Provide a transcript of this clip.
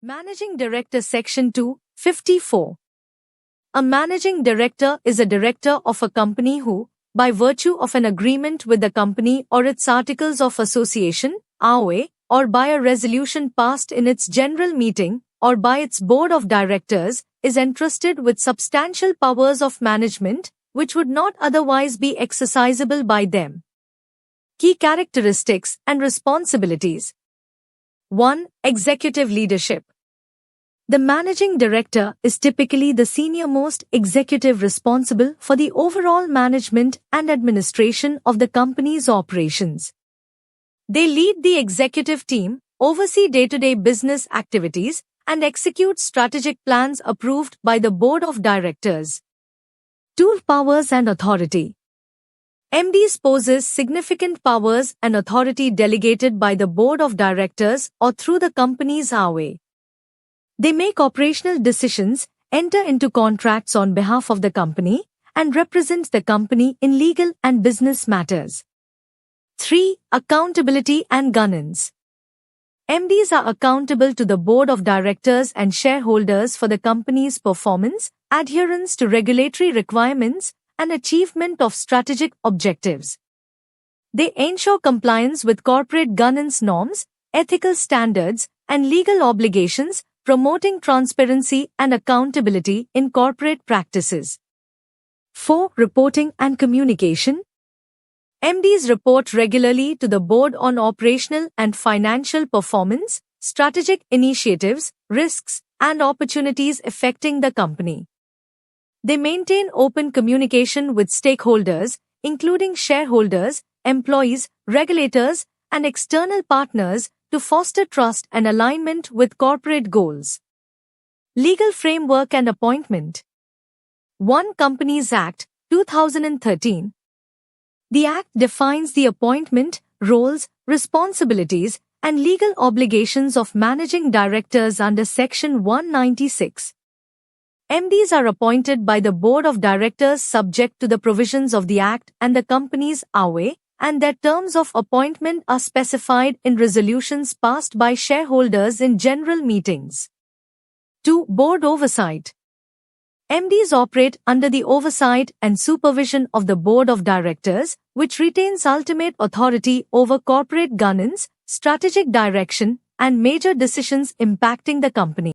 Managing Director Section 254. A managing director is a director of a company who, by virtue of an agreement with the company or its articles of association, ROA, or by a resolution passed in its general meeting, or by its board of directors, is entrusted with substantial powers of management, which would not otherwise be exercisable by them. Key characteristics and responsibilities. 1. Executive leadership. The managing director is typically the senior-most executive responsible for the overall management and administration of the company's operations. They lead the executive team, oversee day-to-day business activities, and execute strategic plans approved by the board of directors. 2. Powers and authority. MDs possess significant powers and authority delegated by the board of directors or through the company's ROA. They make operational decisions, enter into contracts on behalf of the company, and represent the company in legal and business matters. 3. Accountability and governance. MDs are accountable to the board of directors and shareholders for the company's performance, adherence to regulatory requirements, and achievement of strategic objectives. They ensure compliance with corporate governance norms, ethical standards, and legal obligations, promoting transparency and accountability in corporate practices. 4. Reporting and communication. MDs report regularly to the board on operational and financial performance, strategic initiatives, risks, and opportunities affecting the company. They maintain open communication with stakeholders, including shareholders, employees, regulators, and external partners, to foster trust and alignment with corporate goals. Legal framework and appointment. 1. Companies Act, 2013. The Act defines the appointment, roles, responsibilities, and legal obligations of managing directors under Section 196. MDs are appointed by the board of directors subject to the provisions of the Act and the company's ROA, and their terms of appointment are specified in resolutions passed by shareholders in general meetings. 2. Board oversight. MDs operate under the oversight and supervision of the board of directors, which retains ultimate authority over corporate governance, strategic direction, and major decisions impacting the company.